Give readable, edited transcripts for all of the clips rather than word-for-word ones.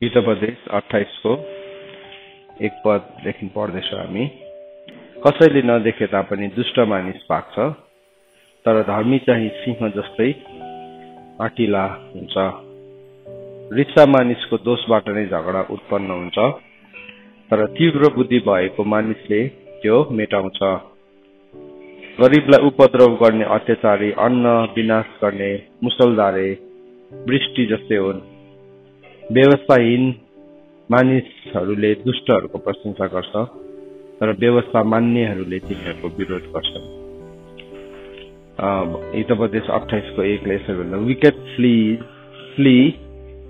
हितोपदेश 28 को एक पददेखि पढ्दैछौँ हामी। कसैले नदेखे तापनि दुष्ट मानिस पाक्छ, तर धर्मी चाहिँ सिंह जस्तै आँटिला हुन्छ। रिसा मानिसको दोषबाट नै झगडा उत्पन्न हुन्छ, तर तीव्र बुद्धि भएको मानिसले त्यो मेटाउँछ। गरीबलाई उपद्रव गर्ने अत्याचारी अन्न विनाश गर्ने मुसलधारे वृष्टि जस्तै हुन्। व्यवस्थाहीन मानिसहरूले दुष्टहरूको प्रशंसा गर्छ, तर व्यवस्था मान्नेहरूले तिनीहरूको विरोध गर्छन्। हितोपदेश 28 को 1 ले यसरी भन्छ, Wicked flee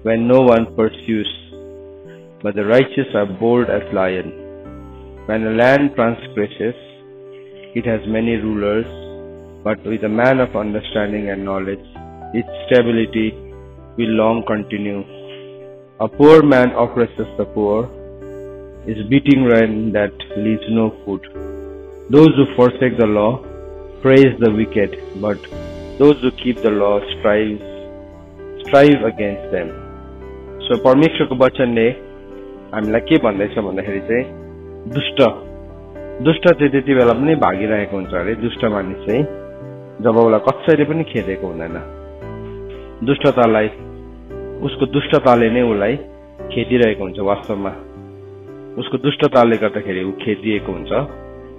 when no one pursues, but the righteous are bold as lion. When a land transgresses, it has many rulers, but with a man of understanding and knowledge, its stability will long continue. A poor man oppresses the poor, is beating rain that leaves no food. Those who forsake the law praise the wicked, but those who keep the law strive against them. So परमेश्वरको वचनले हामीलाई के भन्दैछ भन्दाखेरि चाहिँ दुष्ट चाहिँ त्यति बेला पनि भागिरहेको हुन्छ अरे। दुष्ट मानिस चाहिँ जब उसलाई कसैले पनि खेदेको हुँदैन, दुष्टतालाई उसको दुष्टताले नै उसलाई खेदिरहेको हुन्छ। वास्तवमा उसको दुष्टताले गर्दाखेरि ऊ खेदिएको हुन्छ,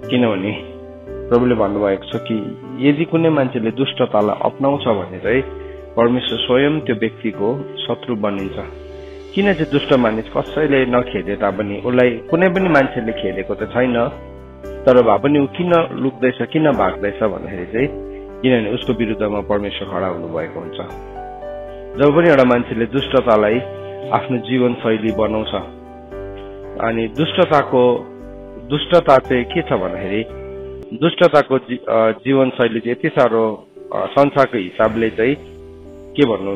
किनभने प्रभुले भन्नुभएको छ कि यदि कुनै मान्छेले दुष्टतालाई अपनाउँछ भने चाहिँ परमेश्वर स्वयं त्यो व्यक्तिको शत्रु बनिन्छ। किन चाहिँ दुष्ट मानिस कसैले नखेदे तापनि उसलाई कुनै पनि मान्छेले खेदेको त छैन, तर भए पनि ऊ किन लुक्दैछ, किन भाग्दैछ भन्दाखेरि चाहिँ किनभने उसको विरुद्धमा परमेश्वर खडा हुनुभएको हुन्छ। जब पनि एउटा मान्छेले दुष्टतालाई आफ्नो जीवन शैली बनाउँछ, अनि दुष्टता चाहिँ के छ भन्दाखेरि दुष्टताको जीवन शैली चाहिँ यति साह्रो संसारको हिसाबले चाहिँ के भन्नु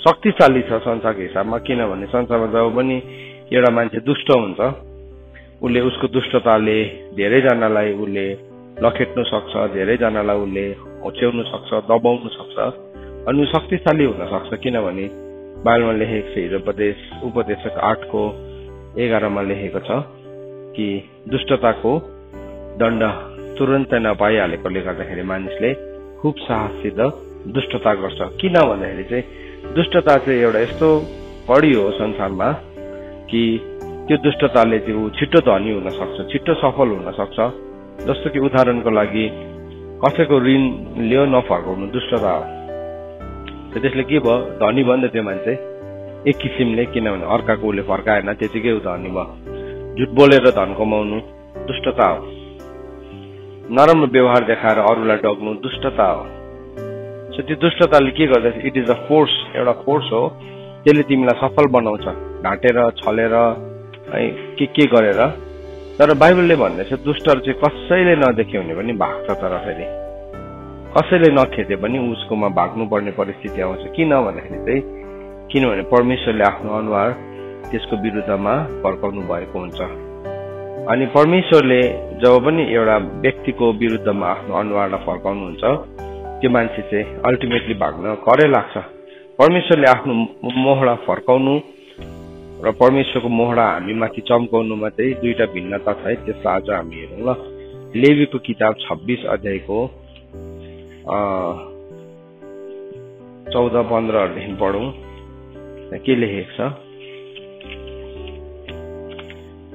शक्तिशाली छ संसारको हिसाबमा। किनभने संसारमा जब पनि एउटा मान्छे दुष्ट हुन्छ, उसले उसको दुष्टताले धेरैजनालाई उसले लखेट्नु सक्छ, धेरैजनालाई उसले होच्याउनु सक्छ, दबाउनु सक्छ, अनि शक्तिशाली हुन सक्छ। किनभने बाइबलमा लेखेको छ, हिजोपदेश उपदेशक 8 को 11 मा लेखेको छ कि दुष्टताको दण्ड तुरन्तै नपाइहालेकोले गर्दाखेरि मानिसले खुब साहससित दुष्टता गर्छ। किन भन्दाखेरि चाहिँ दुष्टता चाहिँ एउटा यस्तो बढी हो संसारमा कि त्यो दुष्टताले चाहिँ ऊ छिट्टो धनी हुन सक्छ, छिट्टो सफल हुन सक्छ। जस्तो कि उदाहरणको लागि कसैको ऋण लियो नफर्काउनु दुष्टता हो। त्यसले के भयो, धनी भयो नि त त्यो मान्छे एक किसिमले, किनभने अर्काको उसले फर्काएन त्यतिकै ऊ धनी भयो। झुट बोलेर धन कमाउनु दुष्टता हो। नराम्रो व्यवहार देखाएर अरूलाई डग्नु दुष्टता हो। सो त्यो दुष्टताले के गर्दैछ, इट इज अ फोर्स, एउटा फोर्स हो। त्यसले तिमीलाई सफल बनाउँछ, ढाँटेर छलेर के गरेर। तर बाइबलले भन्दैछ दुष्टहरू चाहिँ कसैले नदेख्यो भने पनि भाग्छ, तर फेरि कसैले नखेदे पनि उसकोमा भाग्नु पर्ने परिस्थिति आउँछ। किन भन्दाखेरि चाहिँ किनभने परमेश्वरले आफ्नो अनुहार त्यसको विरुद्धमा फर्काउनु भएको हुन्छ। अनि परमेश्वरले जब पनि एउटा व्यक्तिको विरुद्धमा आफ्नो अनुहारलाई फर्काउनुहुन्छ, त्यो मान्छे चाहिँ अल्टिमेटली भाग्न करै लाग्छ। परमेश्वरले आफ्नो मोहडा फर्काउनु र परमेश्वरको मोहडा हामी माथि चम्काउनुमा चाहिँ दुईटा भिन्नता छ है। त्यसलाई आज हामी हेरौँ ल। लेवीको किताब 26 अध्यायको 14-15 पढौँ। के लेखेको छ,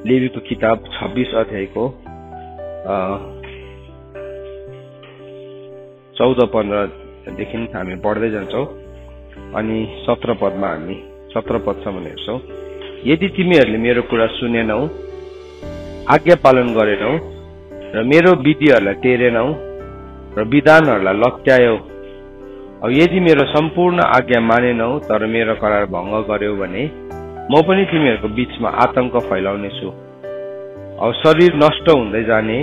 लेवीको किताब 26 अध्यायको 14-15 हामी पढ्दै जान्छौँ। अनि 17 पदमा हामी 17 पदसम्म हेर्छौँ। यदि तिमीहरूले मेरो कुरा सुनेनौ, आज्ञा पालन गरेनौ र मेरो विधिहरूलाई टेरेनौ र विधानहरूलाई लत्यायौ, अब यदि मेरो सम्पूर्ण आज्ञा मानेनौ तर मेरो करार भङ्ग गर्यौ भने म पनि तिमीहरूको बीचमा आतंक फैलाउने छु। अब शरीर नष्ट हुँदै जाने,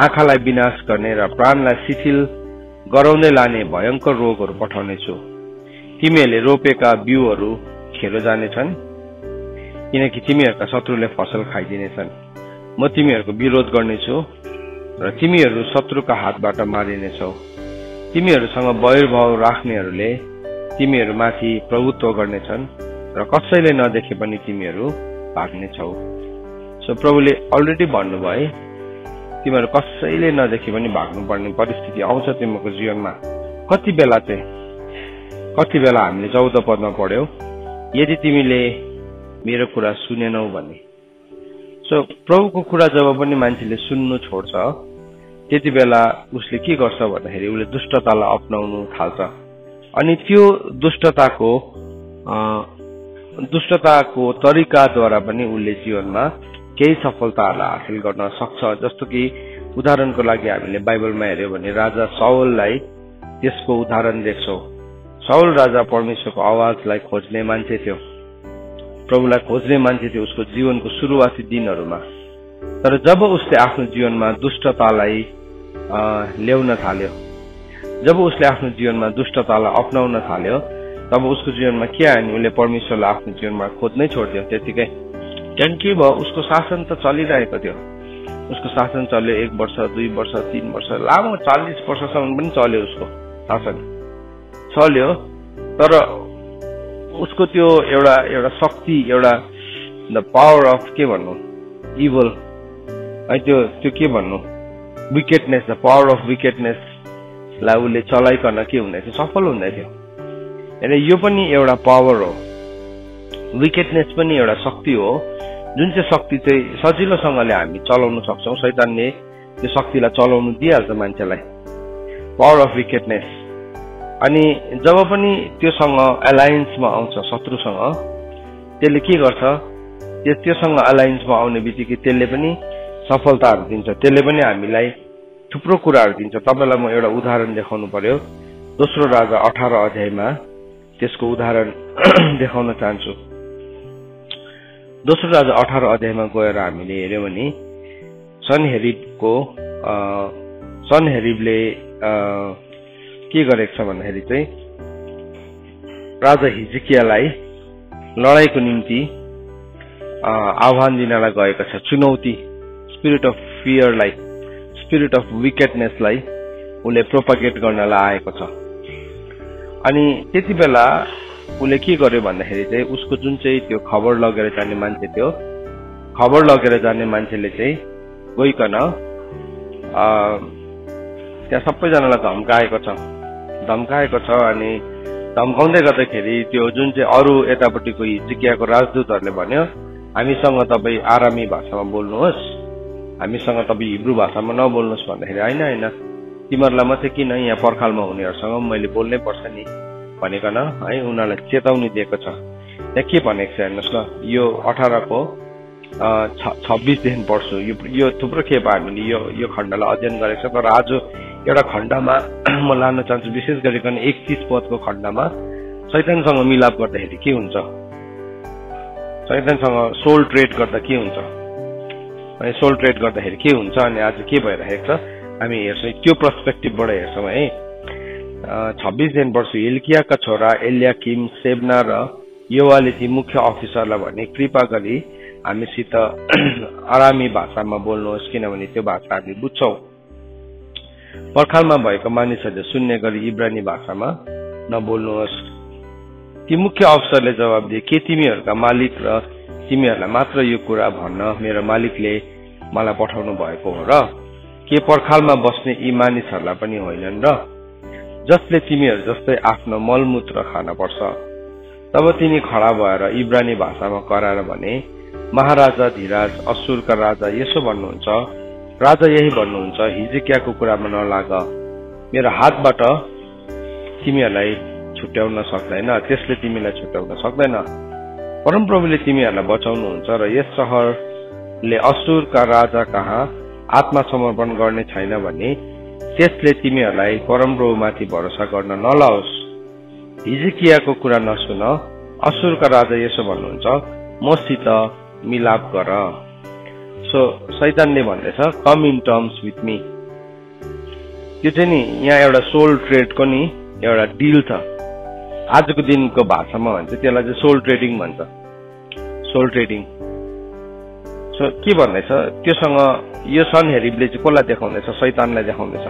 आँखालाई विनाश गर्ने र प्राणलाई शिथिल गराउँदै लाने भयंकर रोगहरू पठाउने छु। तिमीहरूले रोपेका बिउहरू खेरो जानेछन्, किनकि तिमीहरूका शत्रुले फसल खाइदिनेछन्। म तिमीहरूको विरोध गर्नेछु र तिमीहरू शत्रुका हातबाट मारिनेछौ। तिमीहरूसँग वैरभाव राख्नेहरूले तिमीहरूमाथि प्रभुत्व गर्नेछन् र कसैले नदेखे पनि तिमीहरू भाग्ने छौ। सो प्रभुले अलरेडी भन्नुभयो है, तिमीहरू कसैले नदेखे पनि भाग्नुपर्ने परिस्थिति आउँछ तिमीहरूको जीवनमा। कति बेला हामीले 14 पदमा पढ्यौ, यदि तिमीले मेरो कुरा सुनेनौ भने। सो प्रभुको कुरा जब पनि मान्छेले सुन्नु छोड्छ त्यति बेला उसले के गर्छ भन्दाखेरि उसले दुष्टतालाई अपनाउनु थाल्छ। अनि त्यो दुष्टताको तरिकाद्वारा पनि उसले जीवनमा केही सफलताहरूलाई हासिल गर्न सक्छ। जस्तो कि उदाहरणको लागि हामीले बाइबलमा हेर्यो भने राजा साउललाई त्यसको उदाहरण देख्छौँ। साउल राजा परमेश्वरको आवाजलाई खोज्ने मान्छे थियो, प्रभुलाई खोज्ने मान्छे थियो उसको जीवनको सुरुवाती दिनहरूमा। तर जब उसले आफ्नो जीवनमा दुष्टतालाई ल्याउन थाल्यो, जब उसले आफ्नो जीवनमा दुष्टतालाई अपनाउन थाल्यो, तब उसको जीवनमा के आयो नि उसले परमेश्वरलाई आफ्नो जीवनमा खोज्नै छोड्दियो त्यतिकै। त्यहाँदेखि के भयो, उसको शासन त चलिरहेको थियो। उसको शासन चल्यो 1 वर्ष 2 वर्ष 3 वर्ष लामो 40 वर्षसम्म पनि चल्यो उसको शासन चल्यो। तर उसको त्यो एउटा शक्ति, एउटा द पावर अफ के भन्नु इभल है, त्यो के भन्नु विकेटनेस, द पावर अफ विकेटनेसलाई उसले चलाइकन के हुँदै थियो, सफल हुँदै थियो। अनि यो पनि एउटा पावर हो, विकेटनेस पनि एउटा शक्ति हो, जुन चाहिँ शक्ति चाहिँ सजिलोसँगले हामी चलाउन सक्छौँ। शैतानले त्यो शक्तिलाई चलाउनु दिइहाल्छ मान्छेलाई, पावर अफ विकेटनेस। अनि जब पनि त्योसँग एलायन्समा आउँछ शत्रुसँग, त्यसले के गर्छ, त्योसँग एलायन्समा आउने बित्तिकै त्यसले पनि सफलताहरू दिन्छ, त्यसले पनि हामीलाई थुप्रो कुराहरू दिन्छ। तपाईँलाई म एउटा उदाहरण देखाउनु पर्यो। दोस्रो राजा 18 अध्यायमा त्यसको उदाहरण देखाउन चाहन्छु। दोस्रो राजा 18 अध्यायमा गएर हामीले हेर्यौँ भने सनहेरिबले के गरेको छ भन्दाखेरि चाहिँ राजा हिजकियालाई लडाईँको निम्ति आह्वान दिनलाई गएको छ। चुनौती, स्पिरिट अफ फियरलाई, स्पिरिट अफ विकेटनेसलाई उसले प्रोपागेट गर्नलाई आएको छ। अनि त्यति बेला उसले के गर्यो भन्दाखेरि चाहिँ उसको जुन चाहिँ त्यो खबर लगेर जाने मान्छे थियो, खबर लगेर जाने मान्छेले चाहिँ गइकन त्यहाँ सबैजनालाई धम्काएको छ। अनि धम्काउँदै गर्दाखेरि त्यो जुन चाहिँ अरू यतापट्टिको हिजकियाको राजदूतहरूले भन्यो, हामीसँग तपाईँ आरामी भाषामा बोल्नुहोस्, हामीसँग तपाईँ हिब्रू भाषामा नबोल्नुहोस् भन्दाखेरि होइन तिमीहरूलाई मात्रै किन यहाँ पर्खालमा हुनेहरूसँग मैले बोल्नै पर्छ नि भनिकन है उनीहरूलाई चेतावनी दिएको छ। त्यहाँ के भनेको छ हेर्नुहोस् ल, यो 18को 26देखि पढ्छु। यो थुप्रो खेप हामीले यो खण्डलाई अध्ययन गरेको छ, तर आज एउटा खण्डमा म लान चाहन्छु, विशेष गरिकन 31 पदको खण्डमा शैतानसँग मिलाप गर्दाखेरि के हुन्छ, शैतानसँग सोल ट्रेड गर्दा के हुन्छ, अनि सोल ट्रेड गर्दाखेरि के हुन्छ, अनि आज के भइरहेको छ हामी हेर्छौँ, त्यो पर्सपेक्टिभबाट हेर्छौँ है। 26 वर्ष हिल्कियाका छोरा एलियाकिम, सेब्ना र योवाले ती मुख्य अफिसरलाई भने कृपा गरी हामीसित आरामी भाषामा बोल्नुहोस्, किनभने त्यो भाषा हामी बुझ्छौँ। पर्खालमा भएको मानिसहरूले सुन्ने गरी इब्रानी भाषामा नबोल्नुहोस्। ती मुख्य अफिसरले जवाब दिए, के तिमीहरूका मालिक र तिमीहरूलाई मात्र यो कुरा भन्न मेरो मालिकले मलाई पठाउनु भएको हो र के पर्खालमा बस्ने यी मानिसहरूलाई पनि होइनन् र जसले तिमीहरू जस्तै आफ्नो मलमूत्र खान पर्छ। तब तिनी खडा भएर इब्रानी भाषामा कराएर भने, महाराजा धीराज, असुरका राजा यसो भन्नुहुन्छ, राजा यही भन्नुहुन्छ, हिजकियाको कुरामा नलाग, मेरो हातबाट तिमीहरूलाई छुट्याउन सक्दैन, त्यसले तिमीलाई छुट्याउन सक्दैन। परमप्रभुले तिमीहरूलाई बचाउनुहुन्छ र यस सहरले असुरका राजा कहाँ आत्मसमर्पण गर्ने छैन भने त्यसले तिमीहरूलाई परमप्रभुमाथि भरोसा गर्न नलाओस्। हिजकियाको कुरा नसुन, असुरका राजा यसो भन्नुहुन्छ, मसित मिलाप गर। सो शैतानले भन्दैछ, कम इन टर्म्स विथ मी। त्यो चाहिँ नि यहाँ एउटा सोल ट्रेडको नि एउटा डिल छ। आजको दिनको भाषामा भन्छ त्यसलाई चाहिँ सोल ट्रेडिङ भन्छ, सोल ट्रेडिङ। सो के भन्दैछ त्योसँग यो सनहेरिबले चाहिँ कसलाई देखाउँदैछ, शैतानलाई देखाउँदैछ।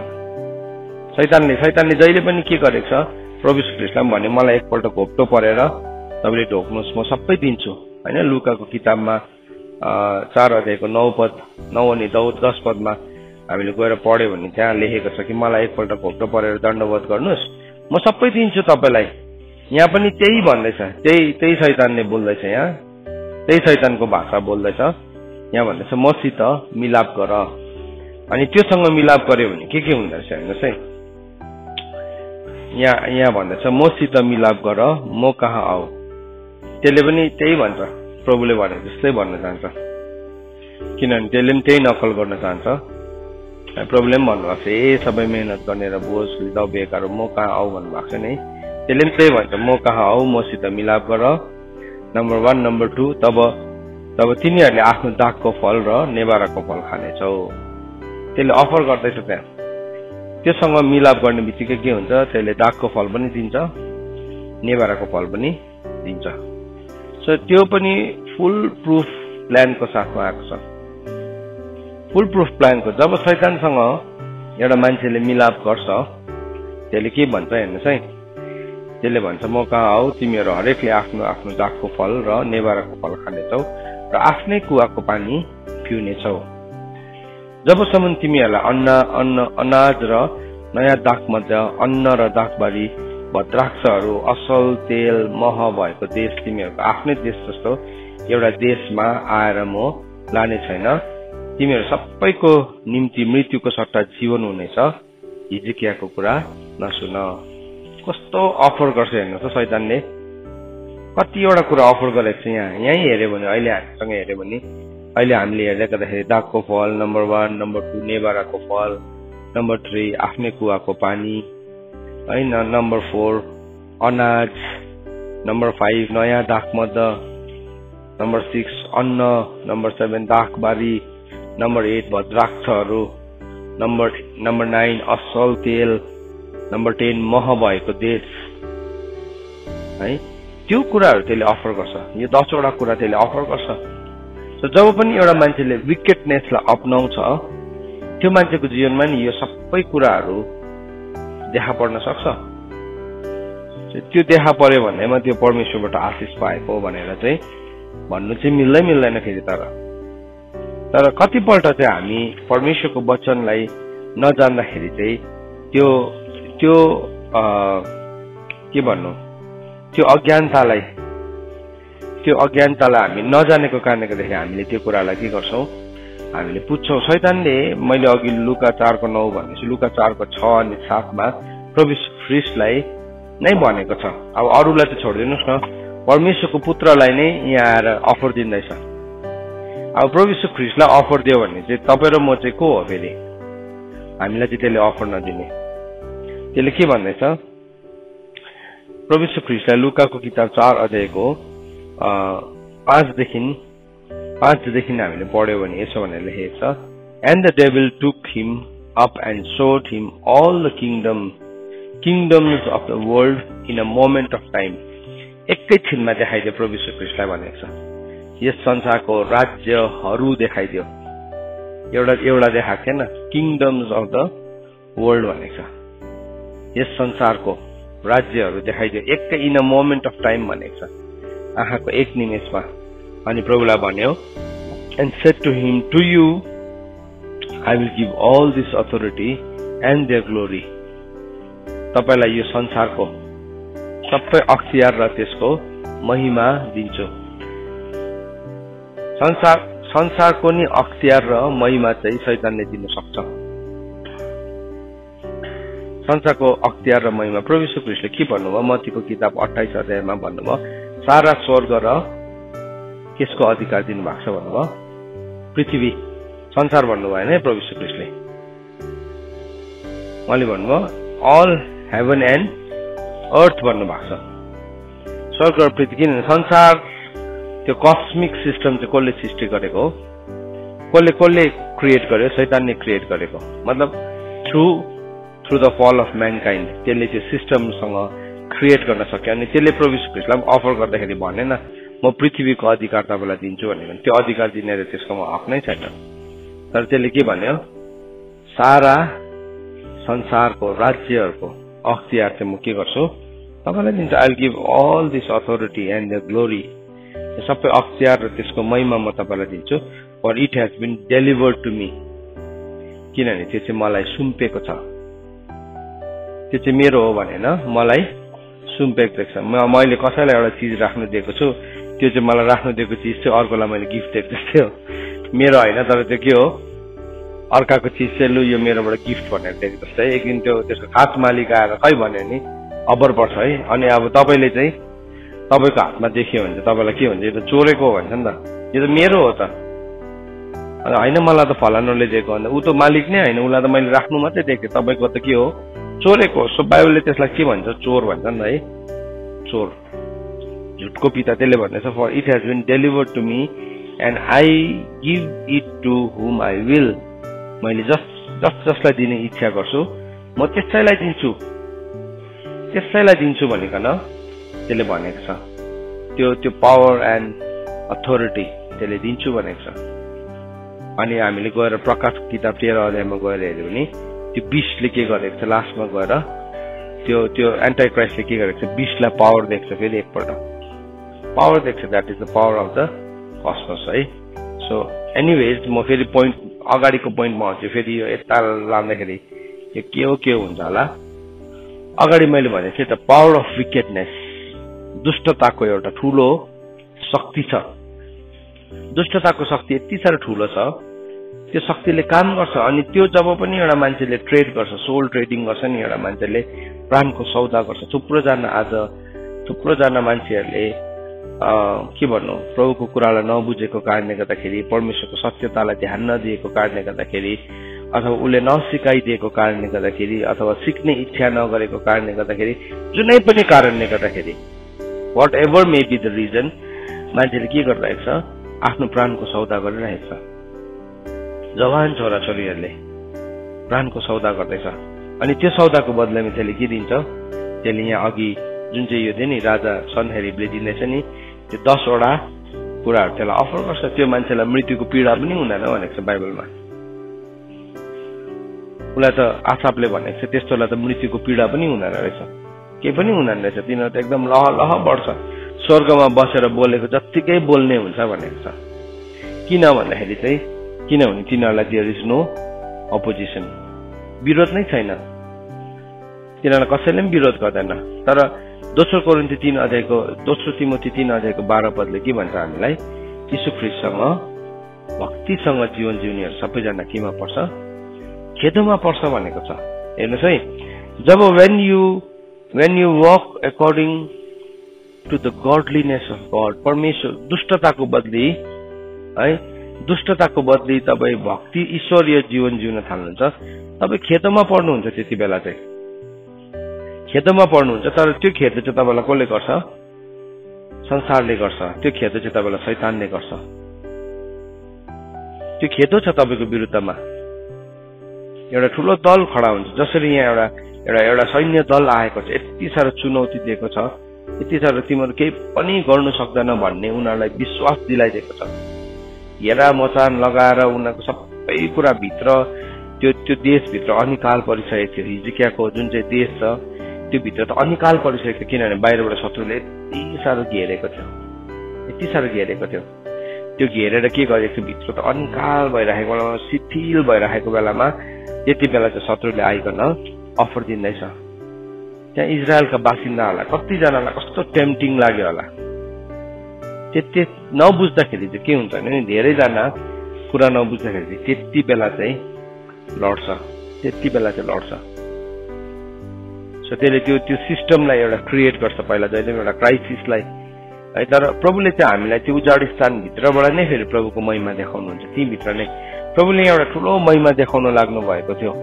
शैतानले जहिले पनि के गरेको छ, प्रभु ख्रीष्टलाई भने मलाई एकपल्ट घोप्टो परेर तपाईले ढोक्नुहोस् म सबै दिन्छु हैन। लुकाको किताबमा 4 अध्यायको 9 पद 9 अनि 10 पदमा हामीले गएर पढ्यो भने त्यहाँ लेखेको छ कि मलाई एकपल्ट घोप्टो परेर दण्डवत गर्नुस्, म सबै दिन्छु तपाईलाई। यहाँ पनि त्यही भन्दैछ, त्यही शैतानले बोल्दैछ, यहाँ त्यही शैतानको भाषा बोल्दैछ। यहाँ भन्दैछ मसित मिलाप गर। अनि त्योसँग मिलाप गर्यो भने के हुँदो रहेछ हेर्नुहोस् है। यहाँ भन्दैछ मसित मिलाप गर, म कहाँ आऊ। त्यसले पनि त्यही भन्छ, प्रभुले भने जस्तै भन्न चाहन्छ, किनभने त्यसले पनि त्यही नकल गर्न चाहन्छ। प्रभुले पनि भन्नुभएको छ ए सबै मेहनत गर्ने र बोझ दबिएकाहरू म कहाँ आऊ भन्नुभएको छ नि। त्यसले पनि त्यही भन्छ, म कहाँ आऊ, मसित मिलाप गर। नम्बर 1 नम्बर 2 तब तिनीहरूले आफ्नो दागको फल र नेबाराको फल खानेछौ। त्यसले अफर गर्दैछ त्यहाँ। त्योसँग मिलाप गर्ने बित्तिकै के हुन्छ, त्यसले दागको फल पनि दिन्छ, नेबाराको फल पनि दिन्छ। सो त्यो पनि फुल प्रुफ प्लानको साथमा आएको छ। फुल प्रुफ प्लानको जब शैतानसँग एउटा मान्छेले मिलाप गर्छ, त्यसले के भन्छ हेर्नुहोस् है। त्यसले भन्छ म कहाँ आऊ, तिमीहरू हरेकले आफ्नो आफ्नो दागको फल र नेबाराको फल खानेछौ र आफ्नै कुवाको पानी पिउनेछौ। जबसम्म तिमीहरूलाई अनाज र नयाँ दागमध्ये अन्न र दागबारी भद्राक्षहरू असल तेल मह भएको देश तिमीहरूको आफ्नै देश जस्तो एउटा देशमा आएर म लाने छैन। तिमीहरू सबैको निम्ति मृत्युको सट्टा जीवन हुनेछ। हिजकियाको कुरा नसुन। कस्तो अफर गर्छ हेर्नुहोस् त शैतानले। कतिवटा कुरा अफर गरेको छ यहाँ। यहीँ हेऱ्यो भने अहिले हामीसँग हेऱ्यो भने अहिले हामीले हेर्दै गर्दाखेरि दागको फल नम्बर 1, नम्बर 2 नेबाराको फल, नम्बर 3 आफ्नै कुवाको पानी हैन, नम्बर 4 अनाज, नम्बर 5 नयाँ दागमद, नम्बर 6 अन्न, नम्बर 7 दागबारी, नम्बर 8 भद्राक्षहरू, नम्बर 9 असल तेल, नम्बर 10 मह भएको देश है। त्यो कुराहरू त्यसले अफर गर्छ। यो 10 वटा कुरा त्यसले अफर गर्छ। सो जब पनि एउटा मान्छेले विकेटनेसलाई अपनाउँछ, त्यो मान्छेको जीवनमा नि यो सबै कुराहरू देखा पर्न सक्छ। त्यो देखा पर्यो भन्दैमा त्यो परमेश्वरबाट आशिष पाएको भनेर चाहिँ भन्नु चाहिँ मिल्दैन फेरि। तर कतिपल्ट चाहिँ हामी परमेश्वरको वचनलाई नजान्दाखेरि चाहिँ त्यो के भन्नु, त्यो अज्ञानतालाई हामी नजानेको कारणले गर्दाखेरि हामीले त्यो कुरालाई के गर्छौँ, हामीले पुच्छौँ। शैतानले मैले अघि लुका 4को 9 भनेपछि लुका 4को 6 अनि 7 मा प्रभु ख्रीष्टलाई नै भनेको छ। अब अरूलाई त छोडिदिनुहोस् न, परमेश्वरको पुत्रलाई नै यहाँ आएर अफर दिँदैछ। अब प्रभु ख्रीष्टलाई अफर दियो भने चाहिँ तपाईँ र म चाहिँ को हो फेरि? हामीलाई चाहिँ त्यसले अफर नदिने। त्यसले के भन्दैछ, प्रभु ख्रीष्टलाई लुकाको किताब 4 अध्यायको 5देखि हामीले पढ्यो भने यसो भनेर लेखेको छ, and the devil took him up and showed him all the kingdoms of the world in a moment of time. एकैछिनमा देखाइदियो प्रभु ख्रीष्टलाई भनेको छ। यस संसारको राज्यहरू देखाइदियो। एउटा देखाएको थिएन, किङडम्स अफ द वर्ल्ड भनेको छ। यस संसारको राज्यहरू देखाइदियो एकै in a moment of time भनेको छ, आँखाको एक निमेषमा। अनि प्रभुलाई भन्यो, and said to him, to you I will give all this authority and their glory. तपाईलाई यो संसारको सबै अख्तियार र त्यसको महिमा दिन्छु। संसारको नि अख्तियार र महिमा चाहिँ शैतानले दिन सक्छ। संसारको अख्तियार र महिमा प्रभु ख्रीष्टले के भन्नुभयो, मत्तीको किताब 28 अध्यायमा भन्नुभयो, सारा स्वर्ग र त्यसको अधिकार दिनुभएको छ भन्नुभयो। पृथ्वी संसार भन्नुभयो होइन प्रभु ख्रीष्टले। उहाँले भन्नुभयो अल हेभन एन्ड अर्थ भन्नुभएको छ। स्वर्ग र पृथ्वी। किन संसार त्यो कस्मिक सिस्टम चाहिँ कसले सृष्टि गरेको हो? कसले क्रिएट गर्यो? शैतानले क्रिएट गरेको। मतलब थ्रु द फल अफ म्यानकाइन्ड त्यसले त्यो सिस्टमसँग क्रिएट गर्न सक्यो। अनि त्यसले प्रभु ख्रीष्टलाई अफर गर्दाखेरि भनेन म पृथ्वीको अधिकार तपाईँलाई दिन्छु भनेर। त्यो अधिकार दिने त्यसको हक नै छैन। तर त्यसले के भन्यो, सारा संसारको राज्यहरूको अख्तियार चाहिँ म के गर्छु, तपाईलाई दिन्छ। I will give all this authority and the glory, सबै अख्तियार र त्यसको महिमा म तपाईलाई दिन्छु। For it has been delivered to me, किनभने त्यो चाहिँ मलाई सुम्पेको छ, त्यो चाहिँ मेरो हो भनेन, मलाई सुम्पेको छ। मैले कसैलाई एउटा चिज राख्नु दिएको छु, त्यो चाहिँ मलाई राख्नु दिएको चिज चाहिँ अर्कोलाई मैले गिफ्ट दिएको जस्तै हो, मेरो होइन, तर त्यो के हो अर्काको चिज चाहिँ लु यो मेरोबाट गिफ्ट भनेर दिएको जस्तै। एक दिन त्यो त्यसको खास मालिक आएर खै भन्यो नि अब्बर पर्छ है। अनि अब तपाईँले चाहिँ तपाईँको हातमा देख्यो भने चाहिँ तपाईँलाई के भन्छ, यो त चोरेको भन्छ नि त, यो त मेरो हो त, होइन मलाई त फलानुले दिएको भन्दा ऊ त मालिक नै होइन, उसलाई त मैले राख्नु मात्रै दिएको, तपाईँको त के हो चोरेको। सो बाइबलले त्यसलाई के भन्छ, चोर भन्छ नि त है, चोर, झुटको पिता। त्यसले भन्दैछ for it has been delivered to me and I give it to whom I will, मैले जसलाई दिने इच्छा गर्छु म त्यसैलाई दिन्छु, त्यसैलाई दिन्छु भनिकन त्यसले भनेको छ। त्यो पावर एन्ड अथोरिटी त्यसले दिन्छु भनेको छ। अनि हामीले गएर प्रकाश किताब 13 अध्यायमा गएर हेर्यो भने त्यो विषले के गरेको छ, लास्टमा गएर त्यो एन्टाई क्राइस्टले के गरेको छ, विषलाई पावर देख्छ, फेरि एकपल्ट पावर देख्छ। That is the power of the cosmos है। सो एनिवेज म फेरि पोइन्ट अगाडिको पोइन्टमा आउँछु, फेरि यो यता लाँदाखेरि यो के हुन्छ होला। अगाडि मैले भनेको थिएँ द पावर अफ विकेडनेस, दुष्टताको एउटा ठुलो शक्ति छ। दुष्टताको शक्ति यति साह्रो ठुलो छ, त्यो शक्तिले काम गर्छ। अनि त्यो जब पनि एउटा मान्छेले ट्रेड गर्छ, सोल ट्रेडिङ गर्छ नि, एउटा मान्छेले प्राणको सौदा गर्छ। थुप्रोजना मान्छेहरूले के भन्नु, प्रभुको कुरालाई नबुझेको कारणले गर्दाखेरि, परमेश्वरको सत्यतालाई ध्यान नदिएको कारणले गर्दाखेरि, अथवा उसले नसिकाइदिएको कारणले गर्दाखेरि, अथवा सिक्ने इच्छा नगरेको कारणले गर्दाखेरि, जुनै पनि कारणले गर्दाखेरि, whatever may be the reason, मान्छेले के गरिरहेको छ, आफ्नो प्राणको सौदा गरिरहेको छ। जवान छोराछोरीहरूले प्राणको सौदा गर्दैछ। अनि त्यो सौदाको बदलामा त्यसले के दिन्छ, त्यसले यहाँ अघि जुन चाहिँ यो थियो नि राजा सनहेरिबले दिँदैछ नि, त्यो 10 वटा कुराहरू त्यसलाई अफर गर्छ। त्यो मान्छेलाई मृत्युको पीडा पनि हुँदैन भनेको छ बाइबलमा। उसलाई त आसापले भनेको छ त्यस्तोलाई त मृत्युको पीडा पनि हुँदैन रहेछ, केही पनि हुँदैन रहेछ, तिनीहरू त एकदम लह बढ्छ, स्वर्गमा बसेर बोलेको जत्तिकै बोल्ने हुन्छ भनेको छ। किन भन्दाखेरि चाहिँ, किनभने तिनीहरूलाई देयर इज नो अपोजिसन, विरोध नै छैन, तिनीहरूलाई कसैले पनि विरोध गर्दैन। तर दोस्रो तिमोथी 3 अध्यायको 12 पदले के भन्छ हामीलाई, यीशु ख्रीष्टसँग भक्तिसँग जीवन जिउनेहरू सबैजना केमा पर्छ, खेदमा पर्छ भनेको छ। हेर्नुहोस् है, जब when you walk according to the godliness of God, परमेश्वर दुष्टताको बदली है, दुष्टताको बदली तपाईँ भक्ति ईश्वरीय जीवन जिउन थाल्नुहुन्छ, तपाईँ खेदमा पर्नुहुन्छ। त्यति बेला चाहिँ खेदमा पर्नुहुन्छ। तर त्यो खेद चाहिँ तपाईँलाई कसले गर्छ, संसारले गर्छ। त्यो खेद चाहिँ तपाईँलाई शैतानले गर्छ। त्यो खेदो छ तपाईँको विरुद्धमा। एउटा ठुलो दल खडा हुन्छ, जसरी यहाँ एउटा सैन्य दल आएको छ, यति साह्रो चुनौती दिएको छ, यति साह्रो तिमीहरू केही पनि गर्नु सक्दैन भन्ने उनीहरूलाई विश्वास दिलाइदिएको छ। हेरा मचान लगाएर उनीहरूको सबै कुरा भित्र त्यो देशभित्र अनिकाल परिसकेको थियो। हिजकियाको जुन चाहिँ देश छ त्यो भित्र त अनिकाल परिसकेको थियो, किनभने बाहिरबाट शत्रुले यति साह्रो घेरेको थियो। त्यो घेरेर के गरेको थियो, भित्र त अनिकाल भइरहेको बेलामा, शिथिल भइरहेको बेलामा यति बेला चाहिँ शत्रुले आइकन अफर दिँदैछ। त्यहाँ इजरायलका बासिन्दाहरूलाई कतिजनालाई कस्तो टेम्पटिङ लाग्यो होला। त्यति नबुझ्दाखेरि चाहिँ के हुन्छ भने, धेरैजना कुरा नबुझ्दाखेरि चाहिँ त्यति बेला चाहिँ लड्छ। सो त्यसले त्यो सिस्टमलाई एउटा क्रिएट गर्छ पहिला, जहिले पनि एउटा क्राइसिसलाई है। तर प्रभुले चाहिँ हामीलाई त्यो उजाड स्थानभित्रबाट नै फेरि प्रभुको महिमा देखाउनुहुन्छ। तीभित्र नै प्रभुले एउटा ठुलो महिमा देखाउन लाग्नु भएको थियो,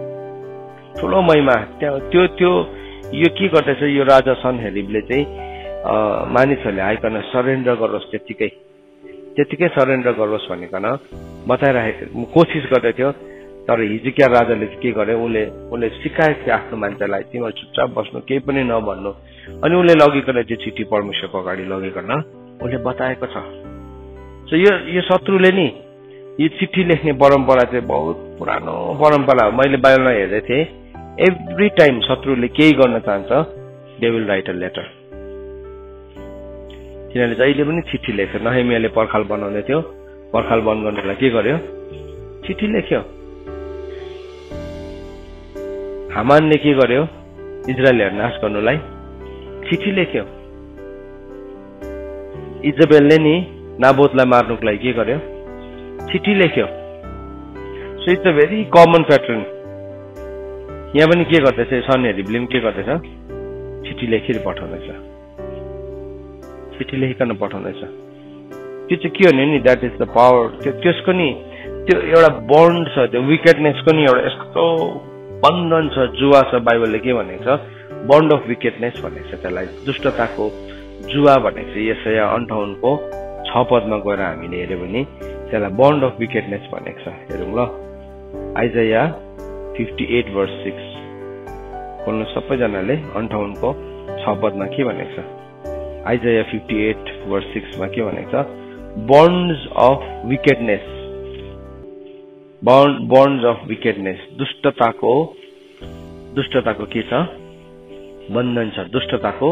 ठुलो महिमा। त्यो यो के गर्दैछ, यो राजा सनहेरिबले चाहिँ मानिसहरूले आइकन सरेन्डर गरोस्, त्यतिकै सरेन्डर गरोस् भनिकन बताइरहेको कोसिस गर्दै थियो। तर हिजकिया राजाले के गरे, उसले सिकाएको थियो आफ्नो मान्छेलाई, तिमीहरू चुपचाप बस्नु, केही पनि नभन्नु। अनि उसले लगिकन त्यो चिठी परमेश्वरको अगाडि लगिकन उसले बताएको छ। सो यो शत्रुले नि यो चिठी लेख्ने परम्परा चाहिँ बहुत पुरानो परम्परा हो। मैले बाइबलमा हेर्दै थिएँ, एभ्री टाइम शत्रुले केही गर्न चाहन्छ, they will write a letter. तिनीहरूले जहिले पनि चिठी लेख्छ। नहेमियाले पर्खाल बनाउँदै थियो, पर्खाल बन्द गर्नलाई के गर्यो? चिठी लेख्यो। हामानले के गर्यो? इजरायलहरू नाश गर्नुलाई चिठी लेख्यो। इजबेलले नि नाबोतलाई मार्नुको लागि के गर्यो? चिठी लेख्यो। So it's a very common pattern. यहाँ पनि के गर्दैछ? सन्याहरू ब्लिम के गर्दैछ? चिठी लेखेर पठाउँदैछ, चिठी लेखिकन पठाउँदैछ। त्यो चाहिँ के हो नि, द्याट इज द पावर। त्यसको नि त्यो एउटा बन्ड छ, त्यो विकेटनेसको नि एउटा यस्तो बन्धन छ, जुवा छ। बाइबलले के भनेको छ? बन्ड अफ विकेटनेस भनेको छ त्यसलाई। दुष्टताको जुवा भनेको छ। यसाया 58:6 गएर हामीले हेऱ्यो भने त्यसलाई बन्ड अफ विकेटनेस भनेको छ। हेरौँ ल, आइजाया 58:6 खोल्नु सबैजनाले। 58:6 के भनेको छ? आइजाया 58:6 के भनेको छ? बन्ड्स अफ विकेटनेस, बन्ड्स अफ विकेटनेस। दुष्टताको के छ? बन्धन छ। दुष्टताको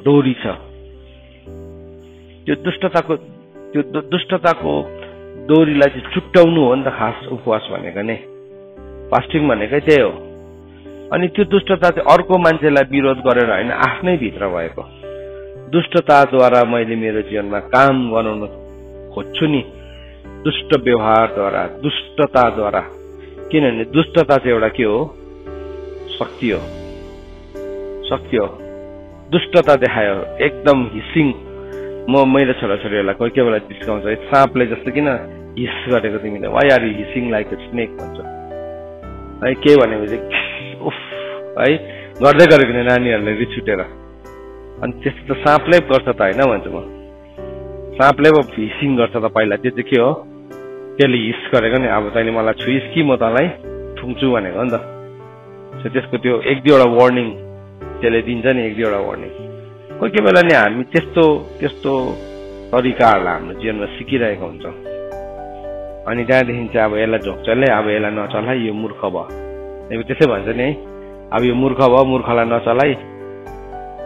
डोरी छ। त्यो दुष्टताको डोरीलाई चाहिँ छुट्याउनु हो नि त खास उपवास भनेको नै। फास्टिङ भनेकै त्यही हो। अनि त्यो दुष्टता चाहिँ अर्को मान्छेलाई विरोध गरेर होइन, आफ्नै भित्र भएको दुष्टताद्वारा मैले मेरो जीवनमा काम गराउन खोज्छु नि, दुष्ट व्यवहारद्वारा, दुष्टताद्वारा। किनभने दुष्टता चाहिँ एउटा के हो? शक्ति हो। दुष्टता देखायो एकदम हिसिङ। मेरो छोराछोरीहरूलाई कोही कोही बेला जिस्काउँछ, साँपले जस्तो किन हिस गरेको तिमीले? Why are you hissing like a snake भन्छ है। के भनेपछि उफ है गर्दै गरेको नि नानीहरूले रिस उठेर। अनि त्यस्तो त साँपले गर्छ त होइन भन्छु म। साँपले पो हिसिङ गर्छ त पहिला। त्यो चाहिँ के हो? त्यसले हिस गरेको नि, अब तैँले मलाई छुइस् कि म तँलाई ठुङ्छु भनेको हो नि त। त्यसको त्यो 1-2वटा वार्निङ त्यसले दिन्छ नि, 1-2वटा वार्निङ। कोही कोही बेला नि हामी त्यस्तो तरिकाहरूलाई हाम्रो जीवनमा सिकिरहेको हुन्छौँ। अनि त्यहाँदेखि चाहिँ अब यसलाई झोक्चले, अब यसलाई नचलाइ, यो मूर्ख भयो। त्यसै भन्छ नि है, अब यो मूर्ख भयो, मूर्खलाई नचलाइ।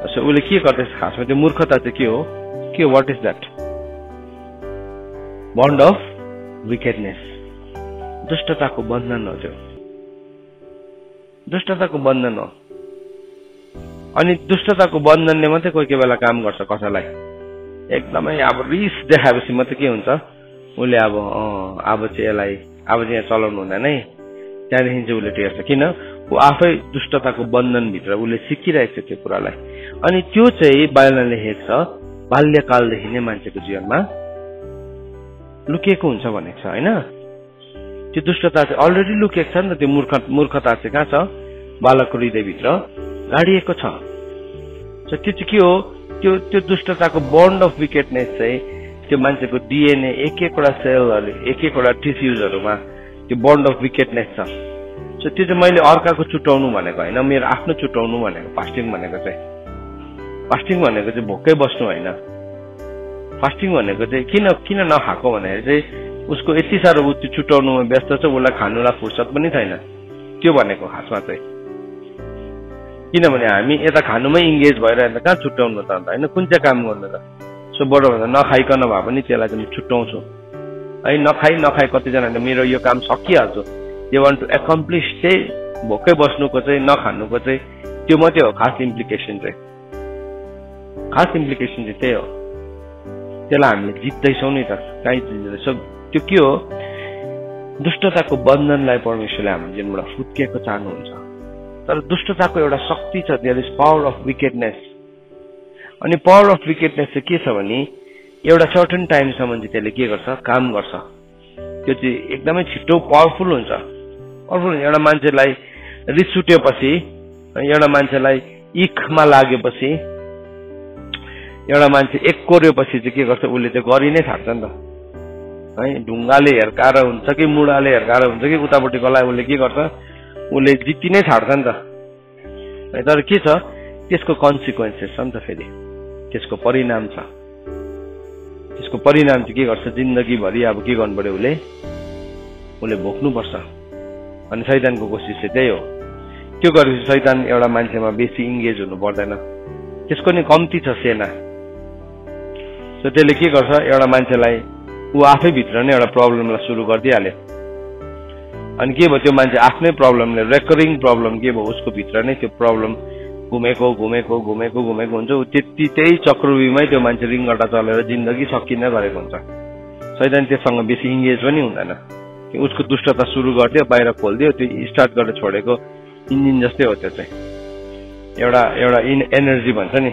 उसले के गर्दैछ खासमा? त्यो मूर्खता चाहिँ के हो? What is that? Bond of wickedness. दुष्टताको बन्धन हो त्यो। दुष्टताको बन्धन हो। अनि दुष्टताको बन्धनले मात्रै कोही कोही बेला काम गर्छ कसैलाई। एकदमै अब रिस देखाएपछि मात्रै के हुन्छ? उसले अब चाहिँ यसलाई अब चाहिँ यहाँ चलाउनु हुँदैन है। त्यहाँदेखि चाहिँ उसले टेर्छ। किन? ऊ आफै दुष्टताको बन्धनभित्र उसले सिकिरहेको छ त्यो कुरालाई। अनि त्यो चाहिँ बाइबलले लेखेको छ बाल्यकालदेखि नै मान्छेको जीवनमा लुकेको हुन्छ भनेको छ होइन। त्यो दुष्टता चाहिँ अलरेडी लुकेको छ नि त। त्यो मूर्खता चाहिँ कहाँ छ? बालकको हृदयभित्र गाडिएको छ। त्यो चाहिँ के हो? त्यो दुष्टताको बन्ड अफ विकेटनेस चाहिँ त्यो मान्छेको डिएनए एक-एकवटा सेलहरू, एक-एकवटा टिस्युजहरूमा त्यो बन्ड अफ विकेटनेस छ। सो त्यो चाहिँ मैले अर्काको छुट्याउनु भनेको होइन, मेरो आफ्नो छुट्याउनु भनेको फास्टिङ भनेको चाहिँ। फास्टिङ भनेको चाहिँ भोकै बस्नु होइन। फास्टिङ भनेको चाहिँ किन नखाएको भनेर चाहिँ उसको यति साह्रो त्यो छुट्याउनुमा व्यस्त छ, उसलाई खानुलाई फुर्सद पनि छैन। त्यो भनेको खासमा चाहिँ। किनभने हामी यता खानुमै इङ्गेज भएर कहाँ छुट्याउनु त अन्त होइन? कुन चाहिँ काम गर्नु त? सो बडो भन्दा नखाइकन भए पनि त्यसलाई चाहिँ म छुट्याउँछु है। नखाइ कतिजनाले मेरो यो काम सकिहाल्छु, दे वान्ट टु एकम्प्लिस चाहिँ भोकै बस्नुको चाहिँ, नखानुको चाहिँ त्यो मात्रै हो खास इम्प्लिकेसन चाहिँ। खास इम्प्लिकेसन चाहिँ त्यही हो। त्यसलाई हामीले जित्दैछौँ नि त, काहीँ जित्दैछौँ। त्यो के हो? दुष्टताको बन्धनलाई परमेश्वरले हाम्रो जीवनबाट फुत्किएको चाहनुहुन्छ। तर दुष्टताको एउटा शक्ति छ, देयर इज पावर अफ विकेटनेस। अनि पावर अफ विकेटनेस चाहिँ के छ भने एउटा सर्टेन टाइमसम्म चाहिँ त्यसले के गर्छ? काम गर्छ। त्यो चाहिँ एकदमै छिटो पावरफुल हुन्छ। एउटा मान्छेलाई रिस उठेपछि, एउटा मान्छेलाई इखमा लागेपछि, एउटा मान्छे एककोरेपछि चाहिँ के गर्छ? उसले त्यो गरि नै थाल्छ नि त है। ढुङ्गाले हिर्काएर हुन्छ कि मुढाले हिर्काएर हुन्छ कि उतापट्टिकोलाई उसले के गर्छ? उसले जित्ति नै छाड्छ नि त। तर के छ? त्यसको कन्सिक्वेन्सेस छ नि त। फेरि त्यसको परिणाम छ। त्यसको परिणाम चाहिँ के गर्छ? जिन्दगीभरि अब के गर्नु पर्यो? उसले भोग्नुपर्छ। अनि शैतानको कोसिस चाहिँ त्यही हो त्यो गरेपछि शैतान एउटा मान्छेमा बेसी इङ्गेज हुनु पर्दैन, त्यसको नि कम्ती छ सेना। सो त्यसले के गर्छ, एउटा मान्छेलाई ऊ आफै भित्र नै एउटा प्रब्लमलाई सुरु गरिदिइहाल्यो। अनि के भयो, त्यो मान्छे आफ्नै प्रब्लमले, रेकरिङ प्रब्लम के भयो, उसको भित्र नै त्यो प्रब्लम घुमेको घुमेको घुमेको घुमेको हुन्छ। त्यही चक्रव्यूहमै त्यो मान्छे रिङ्गटा चलेर जिन्दगी सकिन गरेको हुन्छ। शैतान त्यससँग बेसी इङ्गेज पनि हुँदैन, उसको दुष्टता सुरु गरिदियो, बाहिर खोलिदियो, त्यो स्टार्ट गरेर छोडेको इन्जिन जस्तै हो। त्यो चाहिँ एउटा एनर्जी भन्छ नि,